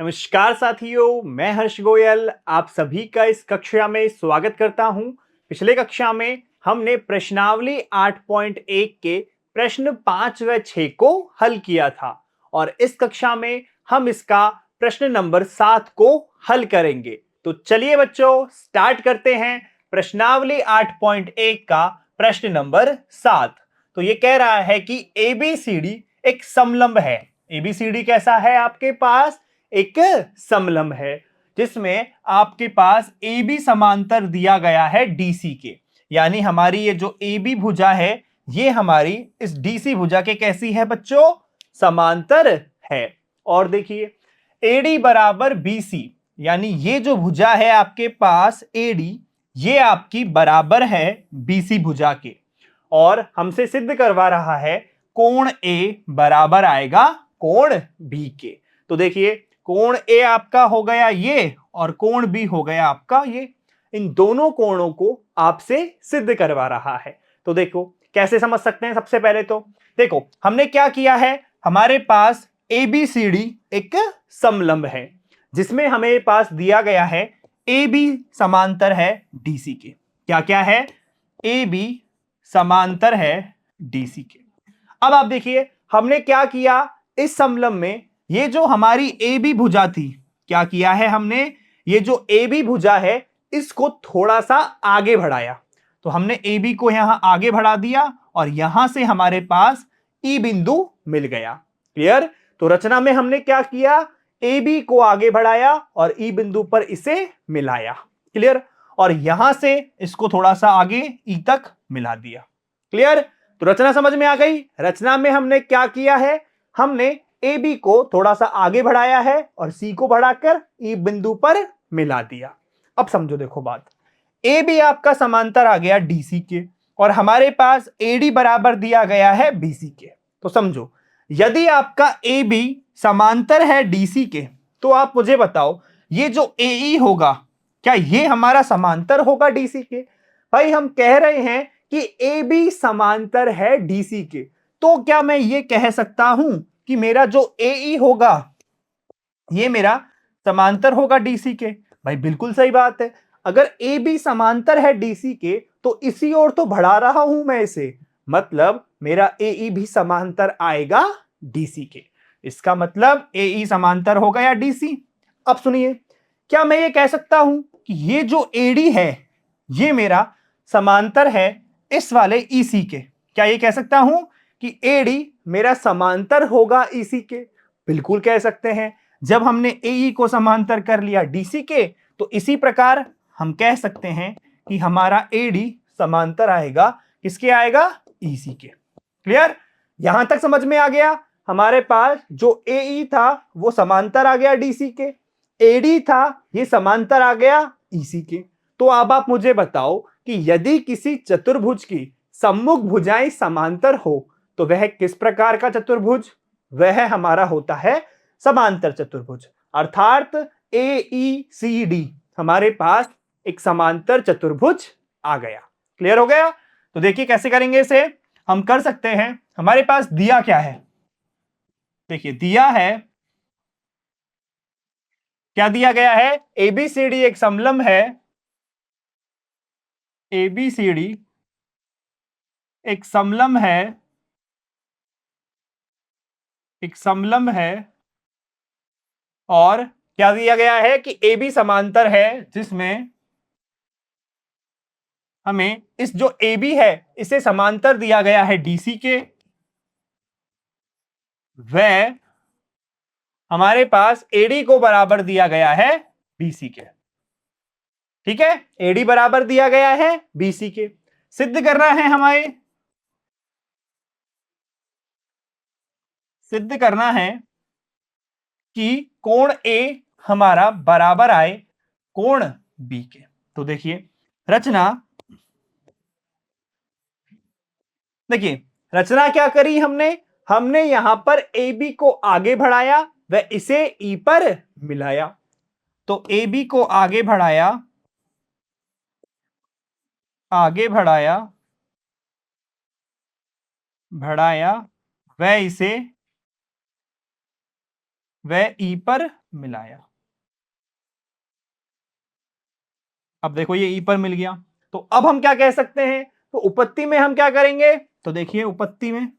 नमस्कार साथियों, मैं हर्ष गोयल आप सभी का इस कक्षा में स्वागत करता हूं। पिछले कक्षा में हमने प्रश्नावली 8.1 के प्रश्न 5 व 6 को हल किया था और इस कक्षा में हम इसका प्रश्न नंबर 7 को हल करेंगे। तो चलिए बच्चों स्टार्ट करते हैं प्रश्नावली 8.1 का प्रश्न नंबर 7। तो ये कह रहा है कि ABCD एक समलंब है। ABCD कैसा है? आपके पास एक समलंब है जिसमें आपके पास AB समांतर दिया गया है DC के, यानी हमारी ये जो AB भुजा है ये हमारी इस DC भुजा के कैसी है बच्चों? समांतर है। और देखिए AD बराबर BC, यानी ये जो भुजा है आपके पास AD ये आपकी बराबर है BC भुजा के, और हमसे सिद्ध करवा रहा है कोण A बराबर आएगा कोण B के। तो देखिए कोण ए आपका हो गया ये और कोण बी हो गया आपका ये। इन दोनों कोणों को आपसे सिद्ध करवा रहा है। तो देखो कैसे समझ सकते हैं। सबसे पहले तो देखो हमने क्या किया है, हमारे पास ABCD एक समलंब है जिसमें हमें पास दिया गया है AB समांतर है DC के। क्या क्या है? AB समांतर है DC के। अब आप देखिए हमने क्या किया, इस समलंब में ये जो हमारी AB भुजा थी, क्या किया है हमने, ये जो AB भुजा है इसको थोड़ा सा आगे बढ़ाया। तो हमने AB को यहां आगे बढ़ा दिया और यहां से हमारे पास E बिंदु मिल गया। क्लियर? तो रचना में हमने क्या किया, AB को आगे बढ़ाया और E बिंदु पर इसे मिलाया। क्लियर? और यहां से इसको थोड़ा सा आगे E तक मिला दिया। क्लियर? तो रचना समझ में आ गई। रचना में हमने क्या किया है, हमने AB को थोड़ा सा आगे बढ़ाया है और C को बढ़ाकर E बिंदु पर मिला दिया। अब समझो देखो बात, AB आपका समांतर आ गया DC के और हमारे पास AD बराबर दिया गया है BC के। तो समझो यदि आपका AB समांतर है DC के तो आप मुझे बताओ ये जो AE होगा क्या ये हमारा समांतर होगा DC के? भाई हम कह रहे हैं कि AB समांतर है DC के, तो क्या मैं ये कह सकता हूं कि मेरा जो AE होगा ये मेरा समांतर होगा DC के? भाई बिल्कुल सही बात है। अगर AB समांतर है DC के तो इसी ओर तो बढ़ा रहा हूं मैं इसे, मतलब मेरा AE भी समांतर आएगा DC के। इसका मतलब AE समांतर हो गया DC। अब सुनिए, क्या मैं ये कह सकता हूं कि ये जो AD है ये मेरा समांतर है इस वाले EC के? क्या ये कह सकता हूं कि AD मेरा समांतर होगा EC के? बिल्कुल कह सकते हैं। जब हमने AE को समांतर कर लिया DC के तो इसी प्रकार हम कह सकते हैं कि हमारा AD समांतर आएगा किसके? आएगा EC के। क्लियर? यहां तक समझ में आ गया। हमारे पास जो AE था वो समांतर आ गया DC के, AD था ये समांतर आ गया EC के। तो अब आप मुझे बताओ कि यदि किसी चतुर्भुज की सम्मुख भुजाएं समांतर हो तो वह किस प्रकार का चतुर्भुज? वह हमारा होता है समांतर चतुर्भुज, अर्थात AECD हमारे पास एक समांतर चतुर्भुज आ गया। क्लियर हो गया? तो देखिए कैसे करेंगे इसे। हम कर सकते हैं, हमारे पास दिया क्या है, देखिए दिया है, क्या दिया गया है? ABCD एक समलंब है, ABCD एक समलंब है, एक समलंब है, और क्या दिया गया है कि AB समांतर है जिसमें हमें इस जो AB है इसे समांतर दिया गया है DC के, वह हमारे पास AD को बराबर दिया गया है BC के। ठीक है, AD बराबर दिया गया है BC के। सिद्ध करना है हमें, सिद्ध करना है कि कोण A हमारा बराबर आए कोण B के। तो देखिए रचना, देखिए रचना क्या करी हमने, हमने यहां पर AB को आगे बढ़ाया व इसे E पर मिलाया। तो AB को आगे बढ़ाया, आगे बढ़ाया, बढ़ाया, वह इसे वह E पर मिलाया। अब देखो ये ई पर मिल गया, तो अब हम क्या कह सकते हैं, तो उपपत्ति में हम क्या करेंगे, तो देखिए उपपत्ति में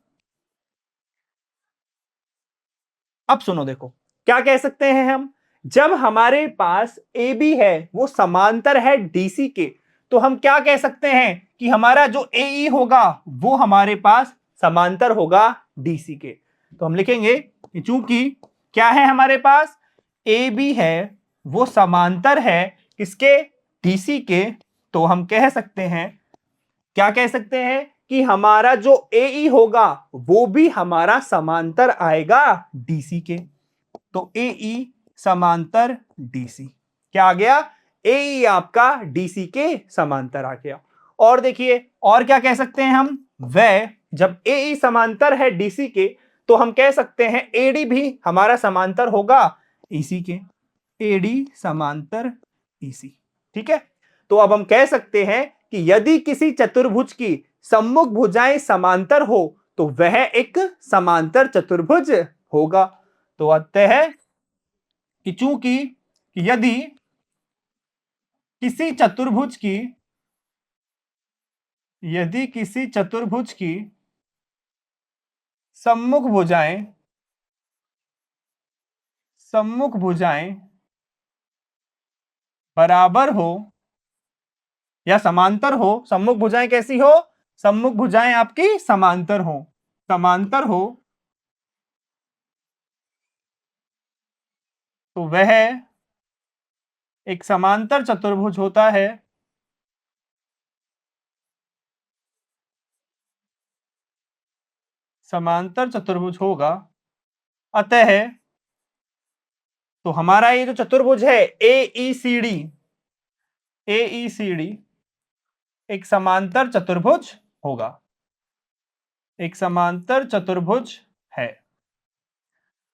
अब सुनो, देखो क्या कह सकते हैं हम, जब हमारे पास ए बी है वो समांतर है डीसी के, तो हम क्या कह सकते हैं कि हमारा जो ए ई होगा वो हमारे पास समांतर होगा डीसी के। तो हम लिखेंगे कि चूंकि क्या है हमारे पास, ए बी है वो समांतर है किसके, डीसी के, तो हम कह सकते हैं, क्या कह सकते हैं कि हमारा जो ए ई होगा वो भी हमारा समांतर आएगा डीसी के। तो ए ई समांतर डीसी क्या आ गया, ए ई आपका डीसी के समांतर आ गया। और देखिए और क्या कह सकते हैं हम, वह जब ए ई समांतर है डीसी के, तो हम कह सकते हैं एडी भी हमारा समांतर होगा ईसी के, एडी समांतर ईसी। ठीक है, तो अब हम कह सकते हैं कि यदि किसी चतुर्भुज की सम्मुख भुजाएं समांतर हो तो वह एक समांतर चतुर्भुज होगा। तो अतः कि चूंकि यदि किसी चतुर्भुज की सम्मुख भुजाएं बराबर हो या समांतर हो, सम्मुख भुजाएं कैसी हो, सम्मुख भुजाएं आपकी समांतर हो तो वह एक समांतर चतुर्भुज होता है। समांतर चतुर्भुज होगा। अतः तो हमारा ये जो चतुर्भुज है ए ई सी डी एक समांतर चतुर्भुज होगा, एक समांतर चतुर्भुज है।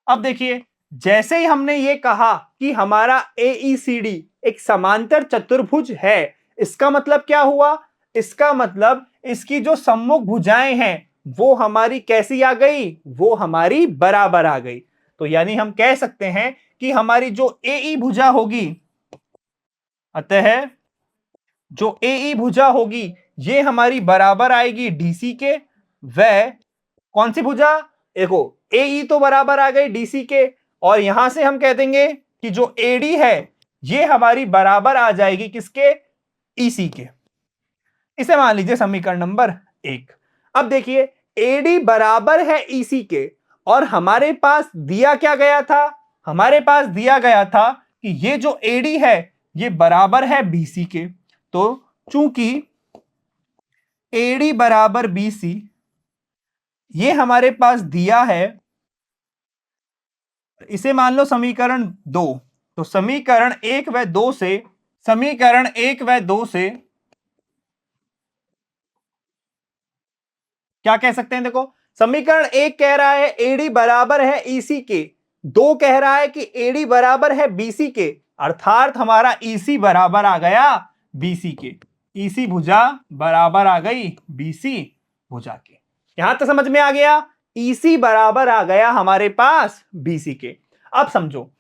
अब देखिए जैसे ही हमने ये कहा कि हमारा AECD एक समांतर चतुर्भुज है, इसका मतलब क्या हुआ, इसका मतलब इसकी जो सम्मुख भुजाएं हैं वो हमारी कैसी आ गई, वो हमारी बराबर आ गई। तो यानी हम कह सकते हैं कि हमारी जो AE भुजा होगी, अतः जो AE भुजा होगी ये हमारी बराबर आएगी DC के। वह कौन सी भुजा, देखो AE तो बराबर आ गई DC के, और यहां से हम कह देंगे कि जो AD है ये हमारी बराबर आ जाएगी किसके, EC के। इसे मान लीजिए समीकरण नंबर 1। अब देखिए AD बराबर है EC के, और हमारे पास दिया क्या गया था, हमारे पास दिया गया था कि ये जो AD है ये बराबर है BC के। तो चूंकि AD बराबर BC ये हमारे पास दिया है, इसे मान लो समीकरण 2। तो समीकरण 1 व 2 से क्या कह सकते हैं, देखो समीकरण 1 कह रहा है एडी बराबर है ईसी के, 2 कह रहा है कि एडी बराबर है बीसी के, अर्थात हमारा ईसी बराबर आ गया बीसी के, ईसी भुजा बराबर आ गई बीसी भुजा के। यहां तक समझ में आ गया, ईसी बराबर आ गया हमारे पास बीसी के। अब समझो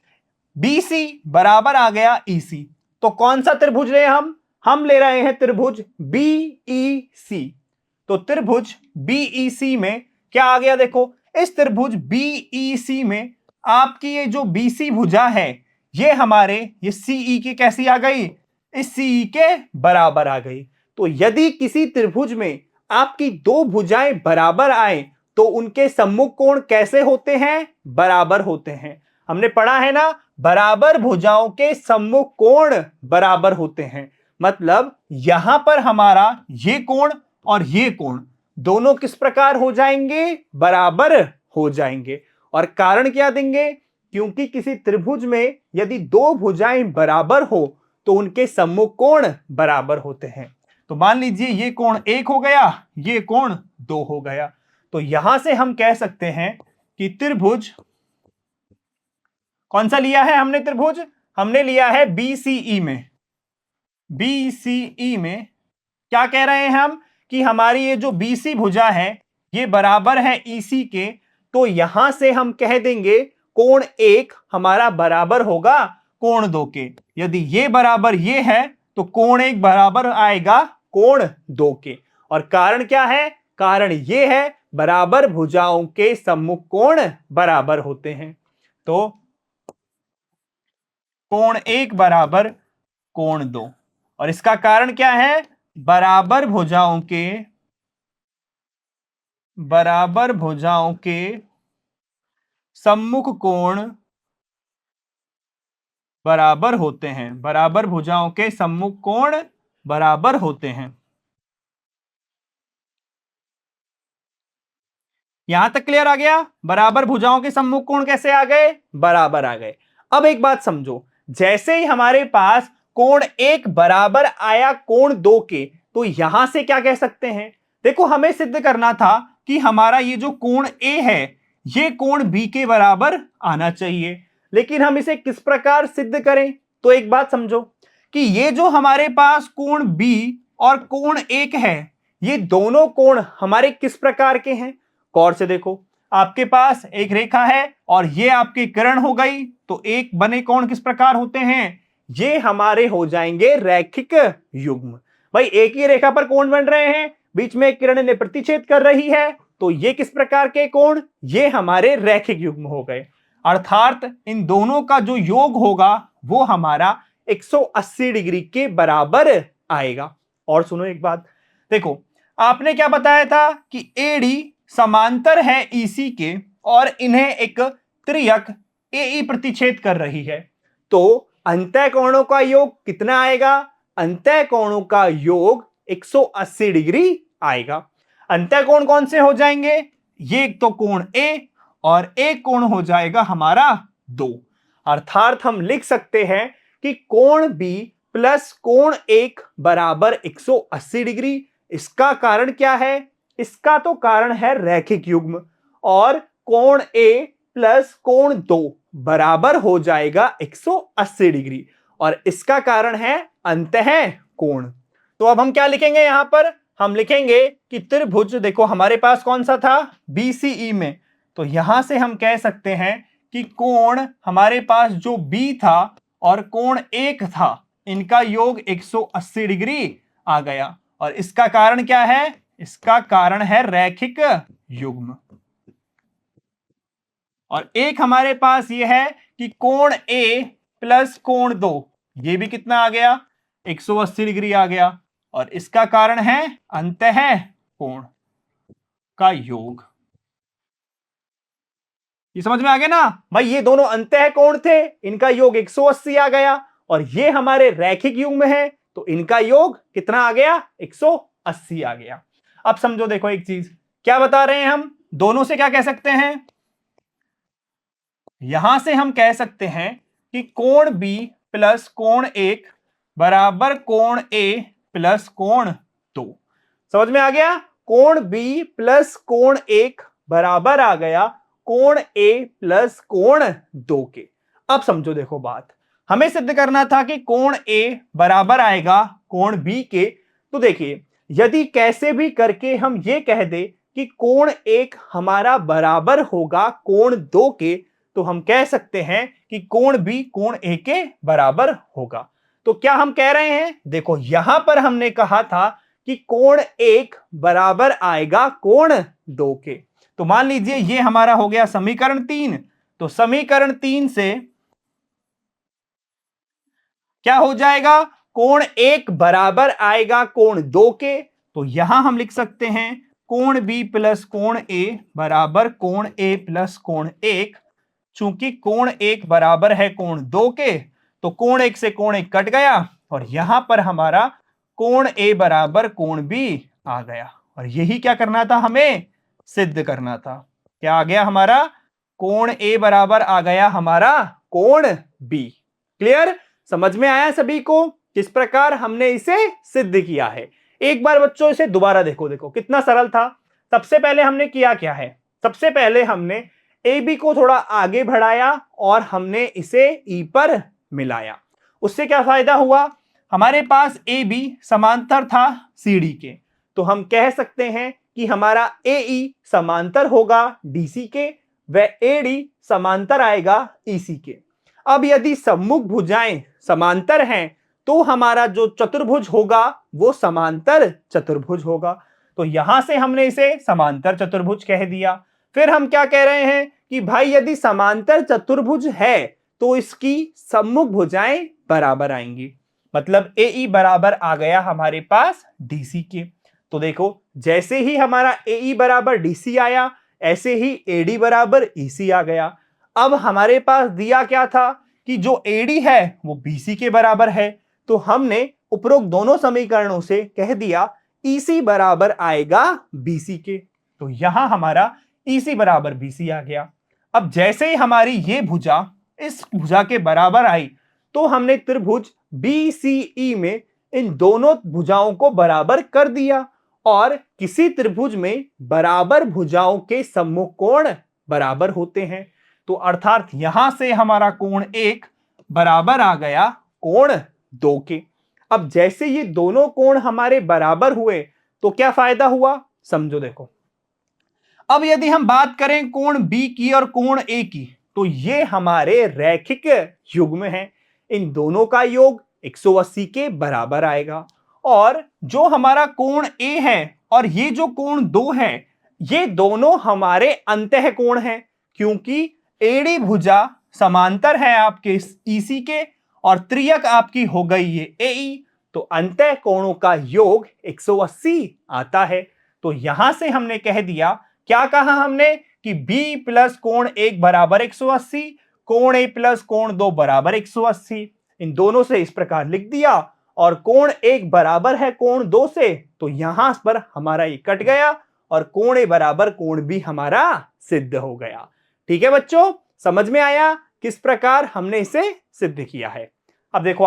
बीसी बराबर आ गया ईसी, तो कौन सा त्रिभुज ले हम ले रहे हैं त्रिभुज बीईसी। तो त्रिभुज बीईसी में क्या आ गया, देखो इस त्रिभुज बीईसी में आपकी ये जो बीसी भुजा है ये हमारे ये सीई की कैसी आ गई, इस सीई के बराबर आ गई। तो यदि किसी त्रिभुज में आपकी दो भुजाएं बराबर आए तो उनके सम्मुख कोण कैसे होते हैं, बराबर होते हैं। हमने पढ़ा है ना, बराबर भुजाओं के सम्मुख कोण बराबर होते हैं। मतलब यहां पर हमारा ये कोण और ये कोण दोनों किस प्रकार हो जाएंगे, बराबर हो जाएंगे। और कारण क्या देंगे, क्योंकि किसी त्रिभुज में यदि दो भुजाएं बराबर हो तो उनके सम्मुख कोण बराबर होते हैं। तो मान लीजिए ये कोण 1 हो गया, ये कोण 2 हो गया। तो यहां से हम कह सकते हैं कि त्रिभुज कौन सा लिया है हमने, त्रिभुज हमने लिया है बीसीई में। बीसीई में क्या कह रहे हैं हम कि हमारी ये जो बीसी भुजा है ये बराबर है ईसी के। तो यहां से हम कह देंगे कोण 1 हमारा बराबर होगा कोण 2 के। यदि ये बराबर ये है तो कोण 1 बराबर आएगा कोण 2 के। और कारण क्या है? कारण ये है बराबर भुजाओं के सम्मुख कोण बराबर होते हैं। तो कोण 1 बराबर कोण 2, और इसका कारण क्या है? बराबर भुजाओं के सम्मुख कोण बराबर होते हैं। बराबर भुजाओं के सम्मुख कोण बराबर होते हैं। यहां तक क्लियर आ गया? बराबर भुजाओं के सम्मुख कोण कैसे आ गए? बराबर आ गए। अब एक बात समझो, जैसे ही हमारे पास कोण 1 बराबर आया कोण 2 के, तो यहां से क्या कह सकते हैं? देखो, हमें सिद्ध करना था कि हमारा ये जो कोण ए है ये कोण बी के बराबर आना चाहिए। लेकिन हम इसे किस प्रकार सिद्ध करें? तो एक बात समझो कि ये जो हमारे पास कोण बी और कोण 1 है, ये दोनों कोण हमारे किस प्रकार के हैं? गौर से देखो, आपके पास एक रेखा है और ये आपकी किरण हो गई, तो एक बने कोण किस प्रकार होते हैं? ये हमारे हो जाएंगे रैखिक युग्म। भाई, एक ही रेखा पर कोण बन रहे हैं, बीच में एक किरण ने प्रतिच्छेद कर रही है, तो ये किस प्रकार के कोण? ये हमारे रैखिक युग्म हो गए। अर्थात इन दोनों का जो योग होगा वो हमारा 180 डिग्री के बराबर आएगा। और सुनो एक बात, देखो, आपने क्या बताया था कि एडी समांतर है ईसी के और इन्हें एक त्रियक एई प्रतिच्छेद कर रही है, तो अंतः कोणों का योग कितना आएगा? अंतः कोणों का योग 180 डिग्री आएगा। अंतः कोण कौन से हो जाएंगे? ये एक तो कोण ए और एक कोण हो जाएगा हमारा 2। अर्थात हम लिख सकते हैं कि कोण बी प्लस कोण 1 बराबर 180 डिग्री। इसका कारण क्या है? इसका तो कारण है रैखिक युग्म। और कोण ए प्लस कोण 2 बराबर हो जाएगा 180 डिग्री, और इसका कारण है अंतः कोण। तो अब हम क्या लिखेंगे? यहां पर हम लिखेंगे कि त्रिभुज, देखो हमारे पास कौन सा था? बीसीई में, तो यहां से हम कह सकते हैं कि कोण हमारे पास जो बी था और कोण 1 था, इनका योग 180 डिग्री आ गया। और इसका कारण क्या है? इसका कारण है रैखिक युग्म। और एक हमारे पास यह है कि कोण ए प्लस कोण 2, ये भी कितना आ गया? 180 डिग्री आ गया। और इसका कारण है अंतः कोण का योग। ये समझ में आ गया ना भाई? ये दोनों अंतः कोण थे, इनका योग 180 आ गया, और ये हमारे रैखिक युग्म है, तो इनका योग कितना आ गया? 180 आ गया। अब समझो, देखो एक चीज क्या बता रहे हैं हम, दोनों से क्या कह सकते हैं? यहां से हम कह सकते हैं कि कोण बी प्लस कोण 1 बराबर कोण ए प्लस कोण 2। समझ में आ गया? कोण बी प्लस कोण 1 बराबर आ गया कोण ए प्लस कोण 2 के। अब समझो, देखो बात, हमें सिद्ध करना था कि कोण ए बराबर आएगा कोण बी के। तो देखिए, यदि कैसे भी करके हम ये कह दे कि कोण 1 हमारा बराबर होगा कोण 2 के, तो हम कह सकते हैं कि कोण बी कोण ए के बराबर होगा। तो क्या हम कह रहे हैं? देखो, यहां पर हमने कहा था कि कोण 1 बराबर आएगा कोण 2 के। तो मान लीजिए ये हमारा हो गया समीकरण 3। तो समीकरण 3 से क्या हो जाएगा? कोण 1 बराबर आएगा कोण 2 के। तो यहां हम लिख सकते हैं कोण बी प्लस कोण ए बराबर कोण ए प्लस कोण 1। चूंकि कोण 1 बराबर है कोण 2 के, तो कोण 1 से कोण 1 कट गया, और यहां पर हमारा कोण ए बराबर कोण बी आ गया। और यही क्या करना था? हमें सिद्ध करना था। क्या आ गया हमारा? कोण ए बराबर आ गया हमारा कोण बी। क्लियर? समझ में आया सभी को किस प्रकार हमने इसे सिद्ध किया है? एक बार बच्चों इसे दोबारा देखो, देखो कितना सरल था। सबसे पहले हमने किया क्या है? सबसे पहले हमने ए बी को थोड़ा आगे बढ़ाया और हमने इसे ई पर मिलाया। उससे क्या फायदा हुआ? हमारे पास ए बी समांतर था सी डी के, तो हम कह सकते हैं कि हमारा ए ई समांतर होगा डीसी के। वह एडी समांतर आएगा ईसी के। अब यदि सम्मुख भुजाएं समांतर हैं तो हमारा जो चतुर्भुज होगा वो समांतर चतुर्भुज होगा। तो यहां से हमने इसे समांतर चतुर्भुज कह दिया। फिर हम क्या कह रहे हैं कि भाई यदि समांतर चतुर्भुज है तो इसकी सम्मुख भुजाएं बराबर आएंगी, मतलब एई बराबर आ गया हमारे पास डीसी के। तो देखो जैसे ही हमारा एई बराबर डीसी आया ऐसे ही एडी बराबर ईसी आ गया। अब हमारे पास दिया क्या था कि जो एडी है वो बीसी के बराबर है, तो हमने उपरोक्त दोनों समीकरणों से कह दिया ईसी बराबर आएगा बीसी के। तो यहां हमारा ईसी बराबर बीसी आ गया। अब जैसे ही हमारी ये भुजा इस भुजा के बराबर आई तो हमने त्रिभुज बीसीई में इन दोनों भुजाओं को बराबर कर दिया, और किसी त्रिभुज में बराबर भुजाओं के सम्मुख कोण बराबर होते हैं। तो अर्थात यहां से हमारा कोण 1 बराबर आ गया कोण 2 के। अब जैसे ये दोनों कोण हमारे बराबर हुए तो क्या फायदा हुआ, समझो देखो। अब यदि हम बात करें कोण बी की और कोण ए की, तो ये हमारे रैखिक युग्म हैं। इन दोनों का योग 180 के बराबर आएगा। और जो हमारा कोण ए है और ये जो कोण 2 है, ये दोनों हमारे अंतः कोण हैं, क्योंकि एडी भुजा समांतर है आपके ईसी के और त्रियक आपकी हो गई ये एई, तो अंतः कोणों का योग 180 आता है। तो यहां से हमने कह दिया, क्या कहा हमने कि b प्लस कोण 1 बराबर 180, कोण a प्लस कोण 2 बराबर 180। इन दोनों से इस प्रकार लिख दिया, और कोण 1 बराबर है कोण 2 से, तो यहां पर हमारा ये कट गया और कोण a बराबर कोण b हमारा सिद्ध हो गया। ठीक है बच्चों, समझ में आया किस प्रकार हमने इसे सिद्ध किया है। अब देखो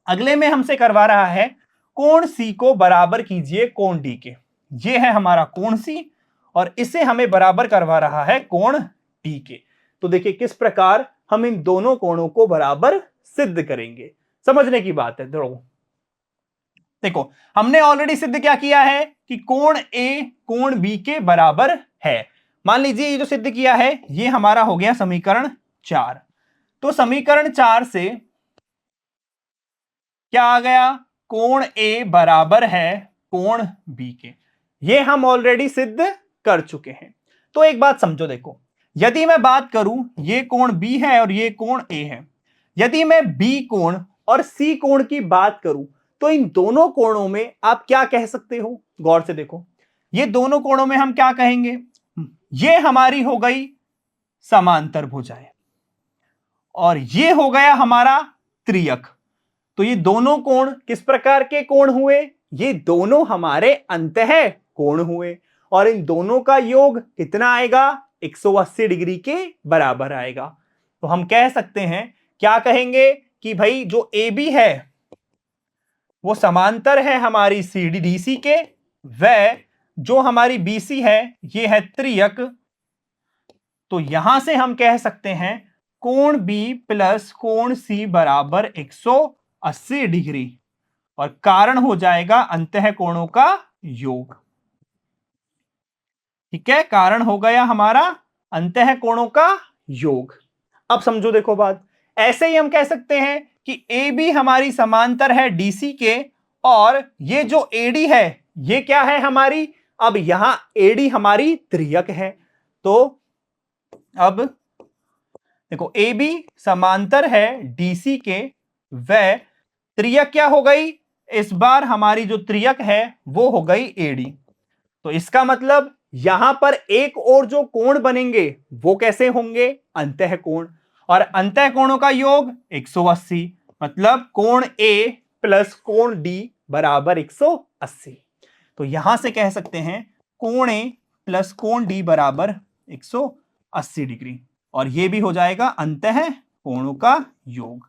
अगले में हमसे करवा रहा है कोण C को बराबर कीजिए कोण D के। ये है हमारा कोण C और इसे हमें बराबर करवा रहा है कोण D के। तो देखिए किस प्रकार हम इन दोनों कोणों को बराबर सिद्ध करेंगे, समझने की बात है। देखो हमने ऑलरेडी सिद्ध क्या किया है कि कोण A कोण B के बराबर है। मान लीजिए ये जो सिद्ध किया है ये हमारा हो गया समीकरण 4। तो समीकरण 4 से क्या आ गया, कोण A बराबर है कोण B के। ये हम ऑलरेडी सिद्ध कर चुके हैं। तो एक बात समझो, देखो यदि मैं बात करूं ये कोण B है और ये कोण A है, यदि मैं B कोण और C कोण की बात करूं तो इन दोनों कोणों में आप क्या कह सकते हो, गौर से देखो। ये दोनों कोणों में हम क्या कहेंगे, ये हमारी हो गई समांतर भुजाएं और ये हो गया हमारा त्रियक। तो ये दोनों कोण किस प्रकार के कोण हुए, ये दोनों हमारे अंतः कोण हुए और इन दोनों का योग कितना आएगा, 180 डिग्री के बराबर आएगा। तो हम कह सकते हैं, क्या कहेंगे कि भाई जो AB है वो समांतर है हमारी CDDC के, वह जो हमारी BC है ये है त्रियक। तो यहां से हम कह सकते हैं कोण B प्लस कोण C बराबर 180 डिग्री और कारण हो जाएगा अंतः कोणों का योग। ठीक है, कारण हो गया हमारा अंतः कोणों का योग। अब समझो देखो बात, ऐसे ही हम कह सकते हैं कि AB हमारी समांतर है DC के और ये जो AD है ये क्या है हमारी, अब यहां AD हमारी त्रियक है। तो अब देखो AB समांतर है DC के, वह त्रियक क्या हो गई, इस बार हमारी जो त्रियक है वो हो गई AD। तो इसका मतलब यहां पर एक और जो कोण बनेंगे वो कैसे होंगे, अंतः कोण, और अंतः कोणों का योग 180, मतलब कोण A प्लस कोण D बराबर 180। तो यहां से कह सकते हैं कोण A प्लस कोण D बराबर 180 डिग्री और यह भी हो जाएगा अंतः कोणों का योग।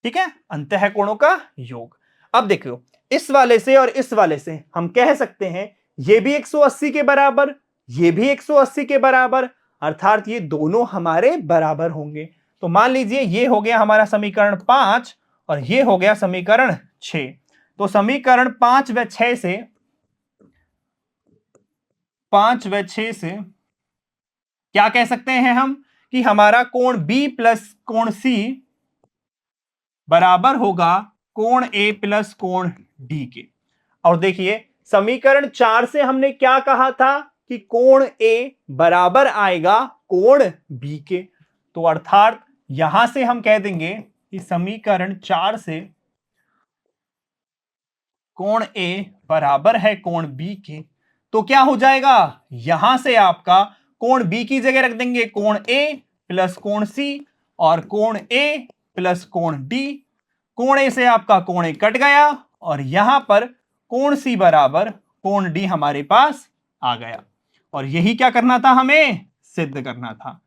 ठीक है, अंतः कोणों का योग। अब देखो इस वाले से और इस वाले से हम कह सकते हैं ये भी 180 के बराबर, ये भी 180 के बराबर, अर्थात ये दोनों हमारे बराबर होंगे। तो मान लीजिए ये हो गया हमारा समीकरण 5 और ये हो गया समीकरण 6। तो समीकरण 5 व 6 से क्या कह सकते हैं हम कि हमारा कोण बी प्लस कोण सी बराबर होगा कोण ए प्लस कोण डी के। और देखिए समीकरण 4 से हमने क्या कहा था कि कोण ए बराबर आएगा कोण बी के। तो अर्थात यहां से हम कह देंगे कि समीकरण 4 से कोण ए बराबर है कोण बी के। तो क्या हो जाएगा, यहां से आपका कोण बी की जगह रख देंगे कोण ए प्लस कोण सी और कोण ए प्लस कोण डी। कोण ए से आपका कोण ए कट गया और यहां पर कोण सी बराबर कोण डी हमारे पास आ गया। और यही क्या करना था, हमें सिद्ध करना था।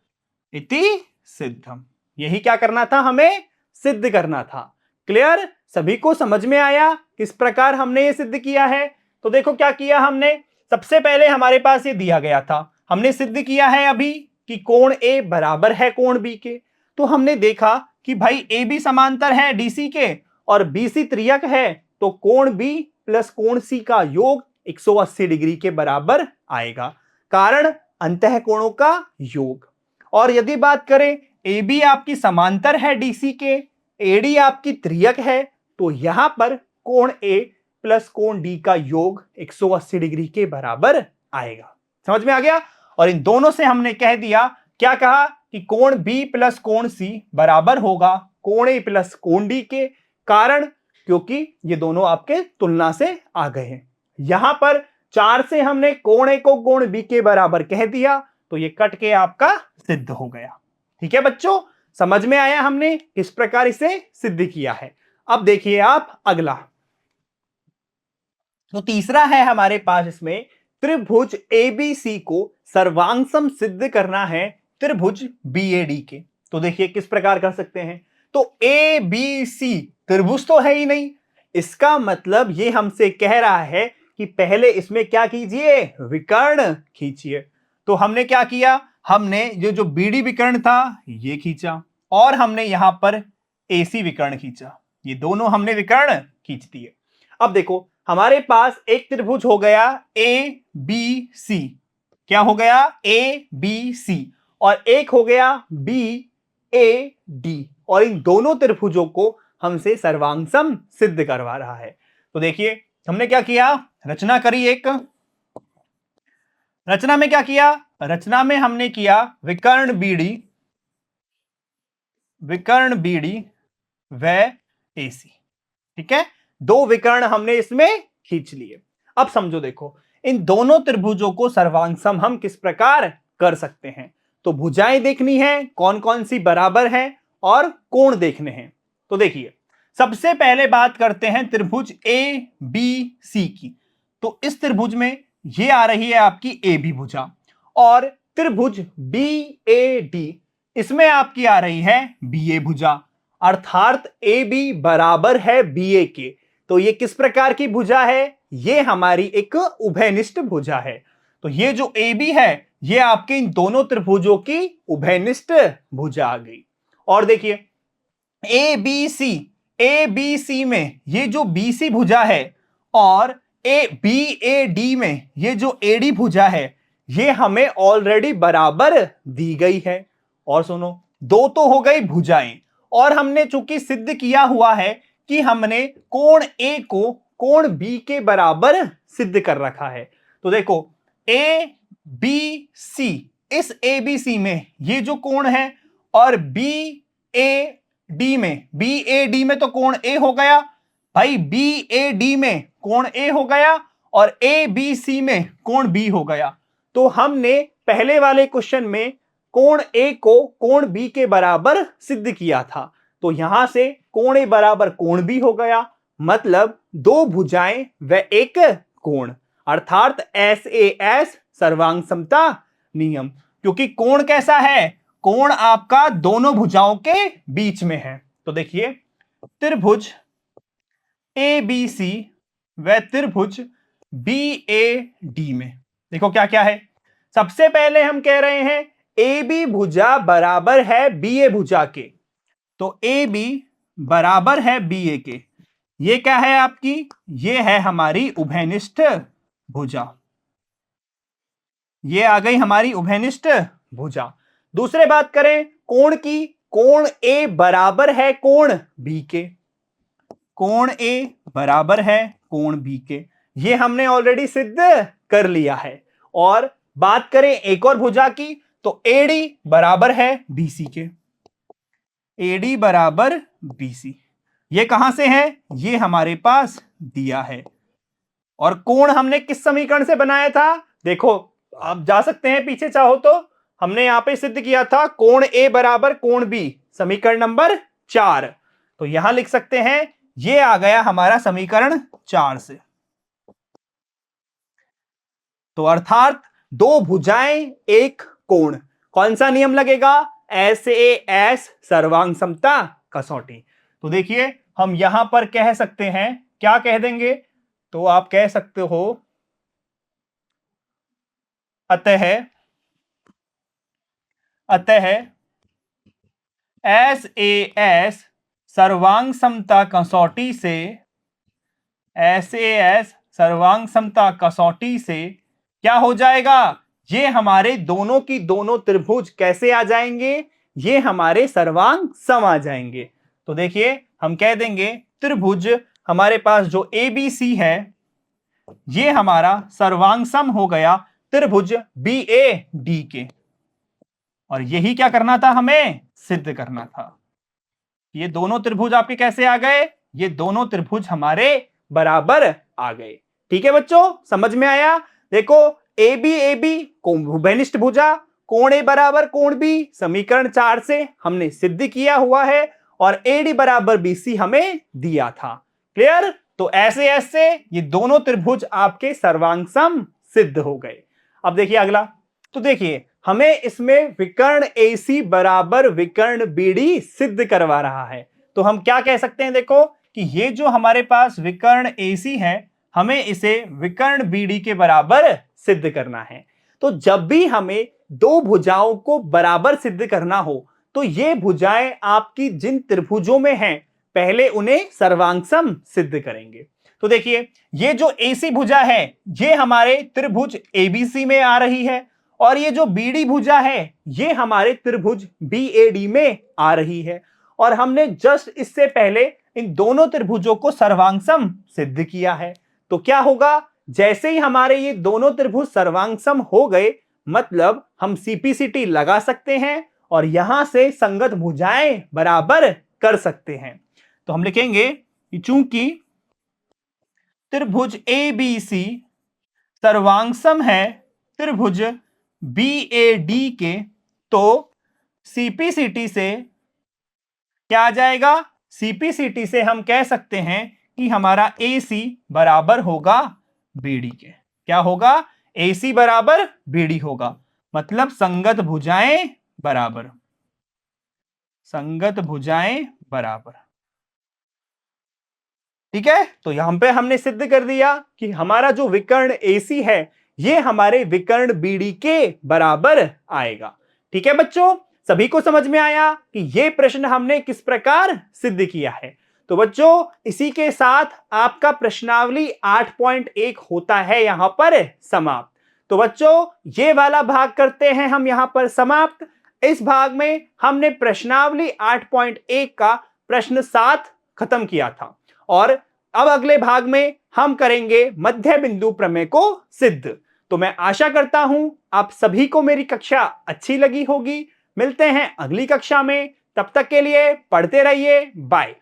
इति सिद्धम, यही क्या करना था, हमें सिद्ध करना था। क्लियर, सभी को समझ में आया किस प्रकार हमने ये सिद्ध किया है? तो देखो क्या किया हमने, सबसे पहले हमारे पास ये दिया गया था, हमने सिद्ध किया है अभी कि कोण ए बराबर है कोण बी के। तो हमने देखा कि भाई ए बी समांतर है डीसी के और बीसी त्रियक है, तो कोण बी प्लस कोण सी का योग 180 डिग्री के बराबर आएगा, कारण अंतः कोणों का योग। और यदि बात करें ए बी आपकी समांतर है डीसी के, एडी आपकी त्रियक है, तो यहां पर कोण ए प्लस कोण डी का योग 180 डिग्री के बराबर आएगा। समझ में आ गया? और इन दोनों से हमने कह दिया, क्या कहा कि कोण बी प्लस कोण सी बराबर होगा कोण ए प्लस कोण डी के, कारण क्योंकि ये दोनों आपके तुलना से आ गए हैं। यहां पर 4 से हमने कोण ए को कोण बी के बराबर कह दिया, तो ये कट के आपका सिद्ध हो गया। ठीक है बच्चों, समझ में आया हमने किस प्रकार इसे सिद्ध किया है। अब देखिए आप अगला, तो तीसरा है हमारे पास इसमें त्रिभुज एबीसी को सर्वांगसम सिद्ध करना है त्रिभुज बीएडी के। तो देखिए किस प्रकार कर सकते हैं। तो ए बी सी त्रिभुज तो है ही नहीं, इसका मतलब ये हमसे कह रहा है कि पहले इसमें क्या कीजिए, विकर्ण खींचिए। तो हमने क्या किया, हमने जो बीडी विकर्ण था ये खींचा और हमने यहां पर एसी विकर्ण खींचा, ये दोनों हमने विकर्ण खींच दिए। अब देखो हमारे पास एक त्रिभुज हो गया ए बी सी, क्या हो गया, ए बी सी, और एक हो गया बी ए डी, और इन दोनों त्रिभुजों को हमसे सर्वांगसम सिद्ध करवा रहा है। तो देखिए हमने क्या किया, रचना करी, एक रचना में क्या किया, रचना में हमने किया विकर्ण बीडी व एसी। ठीक है, दो विकर्ण हमने इसमें खींच लिए। अब समझो, देखो इन दोनों त्रिभुजों को सर्वांगसम हम किस प्रकार कर सकते हैं। तो भुजाएं देखनी है कौन कौन सी बराबर हैं और कोण देखने हैं। तो देखिए सबसे पहले बात करते हैं त्रिभुज ए बी सी की। तो इस त्रिभुज में ये आ रही है आपकी ए बी भुजा, और त्रिभुज बी ए डी, इसमें आपकी आ रही है बी ए भुजा, अर्थात ए बी बराबर है बी ए के। तो ये किस प्रकार की भुजा है, ये हमारी एक उभयनिष्ठ भुजा है। तो ये जो ए बी है ये आपके इन दोनों त्रिभुजों की उभयनिष्ठ भुजा आ गई। और देखिए ए बी सी में ये जो बी सी भुजा है और ए बी ए डी में ये जो ए डी भुजा है, ये हमें ऑलरेडी बराबर दी गई है। और सुनो, दो तो हो गई भुजाएं, और हमने चूंकि सिद्ध किया हुआ है कि हमने कोण ए को कोण बी के बराबर सिद्ध कर रखा है। तो देखो ए बी सी, इस ए बी सी में ये जो कोण है, और बी ए डी में तो कोण ए हो गया भाई, बी ए डी में कोण ए हो गया और ए बी सी में कोण बी हो गया। तो हमने पहले वाले क्वेश्चन में कोण ए को कोण बी के बराबर सिद्ध किया था, तो यहां से कोण ए बराबर कोण बी हो गया, मतलब दो भुजाएं व एक कोण, अर्थात एस ए एस सर्वांग समता नियम। क्योंकि कोण कैसा है, कोण आपका दोनों भुजाओं के बीच में है। तो देखिए त्रिभुज ए बी सी व त्रिभुज बी ए डी में देखो क्या क्या है। सबसे पहले हम कह रहे हैं ए बी भुजा बराबर है बी ए भुजा के, तो ए बी बराबर है बी ए के, ये क्या है आपकी, ये है हमारी उभयनिष्ठ भुजा, ये आ गई हमारी उभयनिष्ठ भुजा। दूसरे बात करें कोण की, कोण ए बराबर है कोण बी के, कोण ए बराबर है कोण बी के, ये हमने ऑलरेडी सिद्ध कर लिया है। और बात करें एक और भुजा की, तो एडी बराबर है बीसी के, एडी बराबर बीसी, ये कहां से है, ये हमारे पास दिया है। और कोण हमने किस समीकरण से बनाया था, देखो आप जा सकते हैं पीछे चाहो तो, हमने यहां पे सिद्ध किया था कोण ए बराबर कोण बी, समीकरण नंबर 4। तो यहां लिख सकते हैं ये आ गया हमारा समीकरण 4 से। तो अर्थात दो भुजाएं एक कोण, कौन सा नियम लगेगा, SAS सर्वांग समता कसौटी। तो देखिए हम यहां पर कह सकते हैं, क्या कह देंगे, तो आप कह सकते हो अतः SAS सर्वांग समता कसौटी से, SAS सर्वांग समता कसौटी से क्या हो जाएगा, ये हमारे दोनों की दोनों त्रिभुज कैसे आ जाएंगे, ये हमारे सर्वांग सम आ जाएंगे। तो देखिए हम कह देंगे त्रिभुज हमारे पास जो ABC है ये हमारा सर्वांग सम हो गया त्रिभुज BAD के, और यही क्या करना था, हमें सिद्ध करना था। ये दोनों त्रिभुज आपके कैसे आ गए, ये दोनों त्रिभुज हमारे बराबर आ गए। ठीक है बच्चों, समझ में आया। देखो AB भूभेनिष्ठ भुजा, कोण ए बराबर कोण बी समीकरण 4 से हमने सिद्ध किया हुआ है, और AD बराबर BC हमें दिया था। क्लियर। तो ऐसे ये दोनों त्रिभुज आपके सर्वांग सम सिद्ध हो गए। अब देखिए अगला, तो देखिए हमें इसमें विकर्ण AC बराबर विकर्ण BD सिद्ध करवा रहा है। तो हम क्या कह सकते हैं, देखो कि ये जो हमारे पास विकर्ण AC है, हमें इसे विकर्ण BD के बराबर सिद्ध करना है। तो जब भी हमें दो भुजाओं को बराबर सिद्ध करना हो, तो ये भुजाएं आपकी जिन त्रिभुजों में हैं, पहले उन्हें सर्वांग सम सिद्ध करेंगे। तो देखिए ये जो AC भुजा है ये हमारे त्रिभुज ABC में आ रही है, और ये जो BD भुजा है ये हमारे त्रिभुज BAD में आ रही है। और हमने जस्ट इससे पहले इन दोनों त्रिभुजों को सर्वांग सम सिद्ध किया है। तो क्या होगा, जैसे ही हमारे ये दोनों त्रिभुज सर्वांग सम हो गए, मतलब हम CPCT लगा सकते हैं और यहां से संगत भुजाएं बराबर कर सकते हैं। तो हम लिखेंगे कि चूंकि त्रिभुज ABC सर्वांग सम है त्रिभुज BAD के, तो CPCT से क्या आ जाएगा, CPCT से हम कह सकते हैं कि हमारा AC बराबर होगा BD के। क्या होगा, AC बराबर BD होगा, मतलब संगत भुजाएं बराबर, संगत भुजाएं बराबर। ठीक है। तो यहां पे हमने सिद्ध कर दिया कि हमारा जो विकर्ण AC है ये हमारे विकर्ण BD के बराबर आएगा। ठीक है बच्चों, सभी को समझ में आया कि ये प्रश्न हमने किस प्रकार सिद्ध किया है। तो बच्चों इसी के साथ आपका प्रश्नावली 8.1 होता है यहां पर समाप्त। तो बच्चों ये वाला भाग करते हैं हम यहां पर समाप्त। इस भाग में हमने प्रश्नावली 8.1 का प्रश्न 7 खत्म किया था, और अब अगले भाग में हम करेंगे मध्य बिंदु प्रमेय को सिद्ध। तो मैं आशा करता हूं आप सभी को मेरी कक्षा अच्छी लगी होगी। मिलते हैं अगली कक्षा में, तब तक के लिए पढ़ते रहिए, बाय।